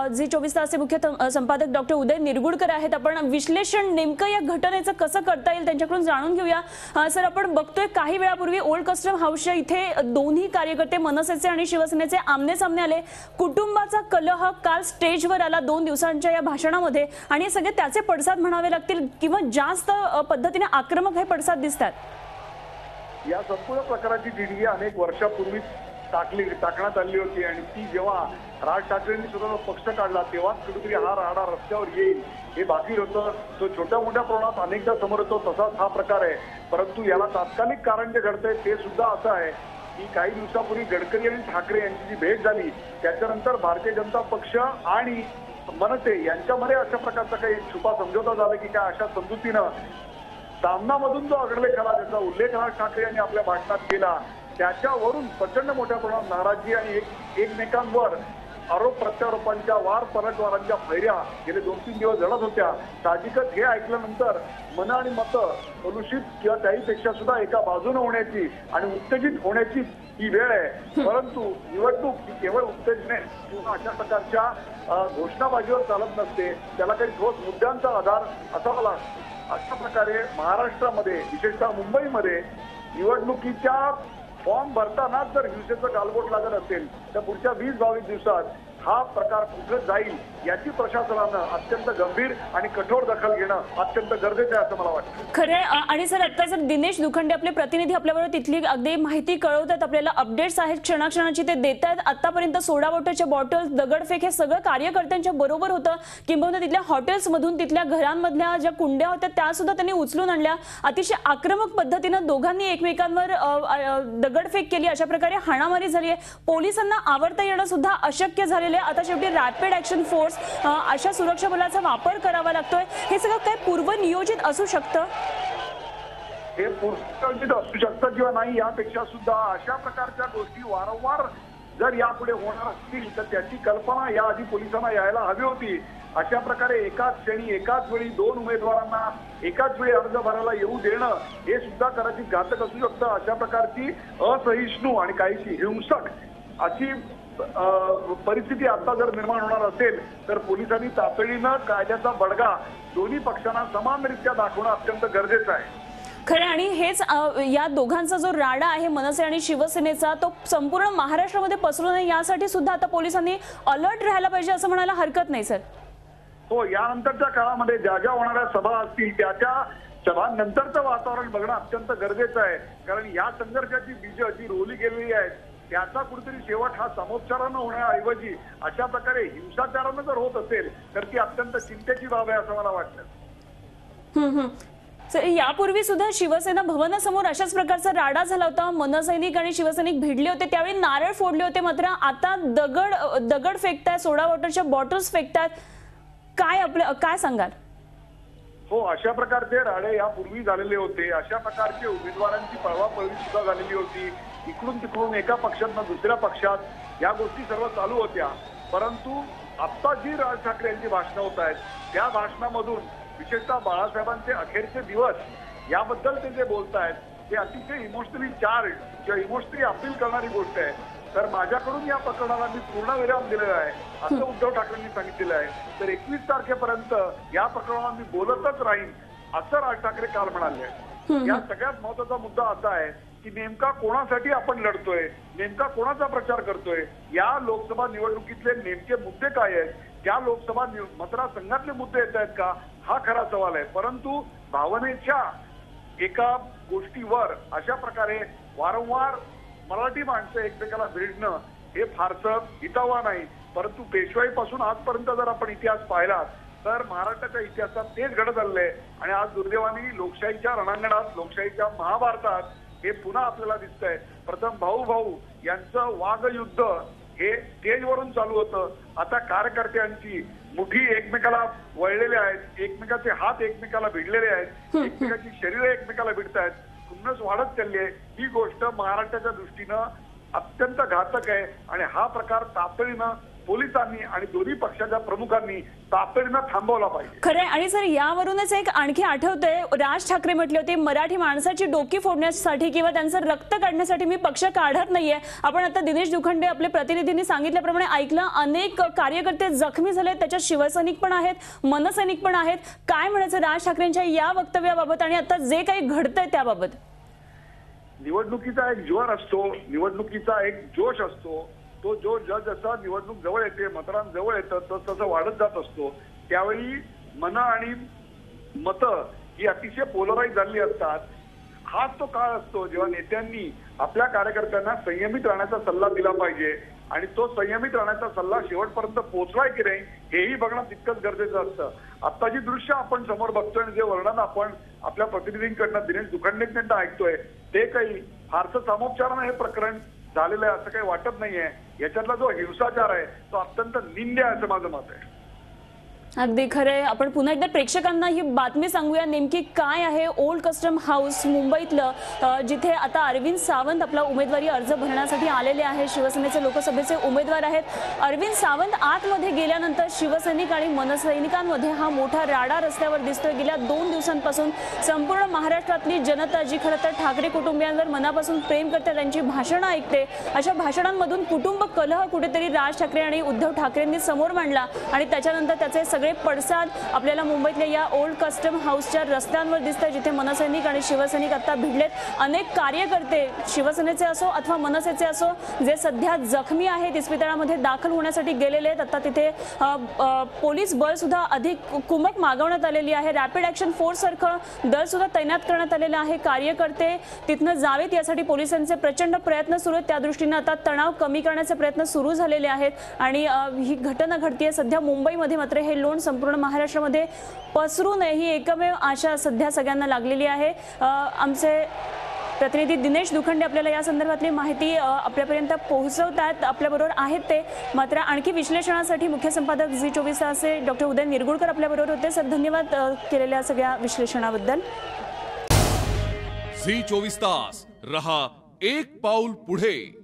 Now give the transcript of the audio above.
जी 24 तासचे मुख्य संपादक डॉक्टर उदय निरगुडकर आहेत। आपण विश्लेषण नेमकं या घटनेचं कसं करता येईल त्यांच्याकडून जाणून घेऊया। सर, आपण बघतोय काही वेळापूर्वी ओल्ड कस्टम हाऊसच्या इथे दोन्ही कार्यकर्ते मनसेचे आणि शिवसेनेचे आमने सामने आले। कुटुंबाचा कलह काल स्टेजवर आला 2 दिवसांच्या या भाषणामध्ये आणि सगळे त्याचे पडसाद म्हणावे लागतील किंवा जास्त पद्धतीने आक्रमक हे पडसाद दिसतात। या संपूर्ण प्रकाराची डीडी अनेक वर्षापूर्वी टाकण्यात आली होती आणि ती जेव्हा राज ठाकरेंनी सुद्धा पक्ष काढला तेव्हाच कुठेतरी हा राडा रस्त्यावर येईल हे बाकी होतं। तो छोट्या मोठ्या प्रमाणात अनेकदा समोर येतो, तसाच हा प्रकार आहे। परंतु याला तात्कालिक कारण जे घडतंय ते सुद्धा असं आहे की काही दिवसापूर्वी गडकरी आणि ठाकरे यांची जी भेट झाली त्याच्यानंतर भारतीय जनता पक्ष आणि मनसे यांच्यामध्ये अशा प्रकारचा काही छुपा समझोता झाला की काय अशा समजुतीनं सामनामधून जो आगळलेख आला त्याचा उल्लेख राज ठाकरे यांनी आपल्या भाषणात केला। त्याच्यावरून प्रचंड मोठ्या प्रमाणात नाराजी आणि एकमेकांवर आरोप प्रत्यारोपांच्या वार परतवारांच्या फैर्या गेले 2-3 दिवस झडत होत्या। साहजिकच हे ऐकल्यानंतर मन आणि मतं कलुषित किंवा त्याहीपेक्षा सुद्धा एका बाजूने होण्याची आणि उत्तेजित होण्याची ही वेळ आहे। परंतु निवडणूक ही केवळ उत्तेजने किंवा अशा प्रकारच्या घोषणाबाजीवर चालत नसते, त्याला काही ठोस मुद्द्यांचा आधार असावा लागतो। अशा प्रकारे महाराष्ट्रामध्ये विशेषतः मुंबईमध्ये निवडणुकीच्या फॉर्म भरतानाच जर हिंसेचं गालबोट लागत असेल तर पुढच्या 20-22 दिवसात हा प्रकार कुठे जाईल याची प्रशासनानं अत्यंत गंभीर आणि कठोर दखल घेणं अत्यंत गरजेचं आहे असं मला वाटतं। खरे आणि सर, आता जर दिनेश दुखंडे आपले प्रतिनिधी आपल्याबरोबर तिथली अगदी माहिती कळवतात, आपल्याला अपडेट्स आहेत क्षणाक्षणाची ते देत आहेत। आतापर्यंत सोडा वॉटरच्या बॉटल्स, दगडफेक हे सगळं कार्यकर्त्यांच्या बरोबर होतं। किंबहुना तिथल्या हॉटेल्समधून तिथल्या घरांमधल्या ज्या कुंड्या होत्या त्या सुद्धा त्यांनी उचलून आणल्या। अतिशय आक्रमक पद्धतीनं दोघांनी एकमेकांवर दगडफेक केली, अशा प्रकारे हाणामारी झाली आहे। पोलिसांना आवरता येणं सुद्धा अशक्य झालेलं आहे। आता शेवटी रॅपिड ऍक्शन फोर्स अशा सुरक्षा बलाचा वापर करावा लागतोय। हे सगळं काय पूर्वनियोजित असू शकतं? हे पूर्वनियोजित असू शकतं किंवा नाही यापेक्षा सुद्धा अशा प्रकारच्या गोष्टी वारंवार जर यापुढे होणार असतील तर त्याची कल्पना याआधी पोलिसांना यायला हवी होती। अशा प्रकारे एकाच क्षणी एकाच वेळी 2 उमेदवारांना एकाच वेळी अर्ज भरायला येऊ देणं हे सुद्धा कदाचित घातक असू शकतं। अशा प्रकारची असहिष्णू आणि काहीशी हिंसक अशी परिस्थिती आता जर निर्माण होणार असेल तर पोलिसांनी तातडीनं कायद्याचा बडगा दोन्ही पक्षांना समानरित्या दाखवणं अत्यंत गरजेचं आहे। खरं, आणि हेच या दोघांचा जो राडा आहे मनसे आणि शिवसेनेचा तो संपूर्ण महाराष्ट्रामध्ये पसरू नये यासाठी सुद्धा आता पोलिसांनी अलर्ट राहायला पाहिजे असं म्हणायला हरकत नाही सर। हो, यानंतरच्या काळामध्ये ज्या ज्या होणाऱ्या सभा असतील त्या सभांनंतरचं वातावरण बघणं अत्यंत गरजेचं आहे। कारण या संघर्षाची बीजं जी रोवली गेलेली आहेत त्याचा कुठेतरी शेवट हा सामोपचारानं होण्याऐवजी अशा प्रकारे हिंसाचारानं जर होत असेल तर ती अत्यंत चिंतेची बाब आहे असं मला वाटतं। सर, यापूर्वी सुद्धा शिवसेना भवनासमोर अशाच प्रकारचा राडा झाला होता। मनसैनिक आणि शिवसैनिक भिडले होते, त्यावेळी नारळ फोडले होते, मात्र आता दगड फेकतायत, सोडा वॉटरच्या बॉटल्स फेकतायत। काय सांगाल? हो, अशा प्रकारचे राडे यापूर्वी झालेले होते। अशा प्रकारचे उमेदवारांची पळवापळवी सुद्धा झालेली होती। इकडून तिकडून एका पक्षातनं दुसऱ्या पक्षात या गोष्टी सर्व चालू होत्या। परंतु आता जी राज ठाकरे यांची भाषणं होत आहेत त्या भाषणामधून विशेषतः बाळासाहेबांचे अखेरचे दिवस याबद्दल ते जे बोलतायत ते अतिशय इमोशनली चार्ज किंवा इमोशनली अपील करणारी गोष्ट आहे। तर माझ्याकडून या प्रकरणाला मी पूर्णविराम दिलेला आहे असं उद्धव ठाकरेंनी सांगितलेलं आहे। तर 21 तारखेपर्यंत या प्रकरणाला मी बोलतच राहीन असं राज ठाकरे काल म्हणाले। या सगळ्यात महत्वाचा मुद्दा असा आहे की नेमका कोणासाठी आपण लढतोय, नेमका कोणाचा प्रचार करतोय, या लोकसभा निवडणुकीतले नेमके मुद्दे काय आहेत, त्या लोकसभा मतदारसंघातले मुद्दे येत आहेत का, हा खरा सवाल आहे। परंतु भावनेच्या एका गोष्टीवर अशा प्रकारे वारंवार मराठी माणसं एकमेकाला भिडणं हे फारसं हितावह नाही। परंतु पेशवाईपासून आजपर्यंत जर आपण इतिहास पाहिला तर महाराष्ट्राच्या इतिहासात तेच घडत आलंय आणि आज दुर्दैवाने लोकशाहीच्या रणांगणात, लोकशाहीच्या महाभारतात हे पुन्हा आपल्याला दिसतंय। प्रथम भाऊ यांचं वाघयुद्ध हे स्टेजवरून चालू होतं, आता कार्यकर्त्यांची मुठी एकमेकाला वळलेले आहेत, एकमेकाचे हात एकमेकाला भिडलेले आहेत, एकमेकाची शरीर एकमेकाला भिडतायत, खुन्नस वाढत चालली आहे। ही गोष्ट महाराष्ट्राच्या दृष्टीनं अत्यंत घातक आहे आणि हा प्रकार तातडीनं पोलिसांनी आणि दोन्ही पक्षाच्या प्रमुखांनी तातडीनं थांबवला पाहिजे. खरंय. आणि सर यावरूनच एक आणखी आठवतंय, राज ठाकरे म्हटले होते मराठी माणसाची डोकी फोडण्यासाठी किंवा त्यांचं रक्त काढण्यासाठी मी पक्ष काढत नाहीये. आपण आता दिनेश दुखंडे आपले प्रतिनिधींनी सांगितल्याप्रमाणे ऐकलं, अनेक कार्यकर्ते जखमी झाले, त्याच्यात शिवसैनिक पण आहेत, मनसैनिक पण आहेत. काय म्हणायचं राज ठाकरेंच्या या वक्तव्याबाबत आणि आता जे काही घडतंय त्याबाबत? निवडणुकीचा एक ज्वर असतो, निवडणुकीचा एक जोश असतो. तो जोश जसा निवडणूक जवळ येते, मतदान जवळ येतं, तसं वाढत जात असतो. त्यावेळी मनं आणि मतं ही अतिशय पोलराईज झालेली असतात. हाच तो काळ असतो जेव्हा नेत्यांनी आपल्या कार्यकर्त्यांना संयमित राहण्याचा सल्ला दिला पाहिजे आणि तो संयमित राहण्याचा सल्ला शेवटपर्यंत पोहोचलाय की नाही हेही बघणं तितकंच गरजेचं असतं. आता जी दृश्य आपण समोर बघतोय आणि जे वर्णन आपण आपल्या प्रतिनिधींकडनं दिनेश दुखंडेंकडनं ऐकतोय ते काही फारसं सामोपचारानं हे प्रकरण झालेलं आहे असं काही वाटत नाहीये. याच्यातला जो हिंसाचार आहे तो अत्यंत निंद्य आहे असं माझं मत आहे. अगदी खरंय. आपण पुन्हा एकदा प्रेक्षकांना ही बातमी सांगूया नेमकी काय आहे. ओल्ड कस्टम हाऊस मुंबईतलं, जिथे आता अरविंद सावंत आपला उमेदवारी अर्ज भरण्यासाठी आलेले आहे. शिवसेनेचे लोकसभेचे उमेदवार आहेत. अरविंद सावंत आतमध्ये गेल्यानंतर शिवसैनिक आणि मनसैनिकांमध्ये हा मोठा राडा रस्त्यावर दिसतोय. गेल्या 2 दिवसांपासून संपूर्ण महाराष्ट्रातली जनता जी खरं तर ठाकरे कुटुंबियांवर मनापासून प्रेम करते, त्यांची भाषणं ऐकते, अशा भाषणांमधून कुटुंब कलह कुठेतरी राज ठाकरे आणि उद्धव ठाकरेंनी समोर मांडला आणि त्याच्यानंतर त्याचे सगळे पडसाद आपल्याला मुंबईतल्या या ओल्ड कस्टम हाऊसच्या रस्त्यांवर दिसतंय, जिथे मनसैनिक आणि शिवसैनिक आता भिडलेत. अनेक कार्यकर्ते शिवसेनेचे असो अथवा मनसेचे असो जे सध्या जखमी आहेत, इस्पितळामध्ये दाखल होण्यासाठी गेलेले आहेत. आता तिथे पोलीस बळ सुद्धा अधिक कुमक मागवण्यात आलेली आहे. रॅपिड ऍक्शन फोर्स सारखं दल सुद्धा तैनात करण्यात आलेलं आहे. कार्यकर्ते तिथनं जावेत यासाठी पोलिसांचे प्रचंड प्रयत्न सुरू आहेत. त्या दृष्टीने आता तणाव कमी करण्याचे प्रयत्न सुरू झालेले आहेत आणि ही घटना घडतीये सध्या मुंबईमध्ये. मात्र हे लोण संपूर्ण महाराष्ट्रामध्ये पसरू नये ही एकमेव आशा सध्या सगळ्यांना लागलेली आहे. आमचे प्रतिनिधी दिनेश दुखंडे आपल्याला या संदर्भातली माहिती आपल्यापर्यंत पोहोचवतात, आपल्याबरोबर आहेत ते. मात्र आणखी विश्लेषणासाठी मुख्य संपादक झी24 तासचे डॉक्टर उदय निरगुडकर आपल्याबरोबर होते. सर धन्यवाद केलेल्या सगळ्या विश्लेषणाबद्दल. झी24 तास रहा एक पाऊल पुढे.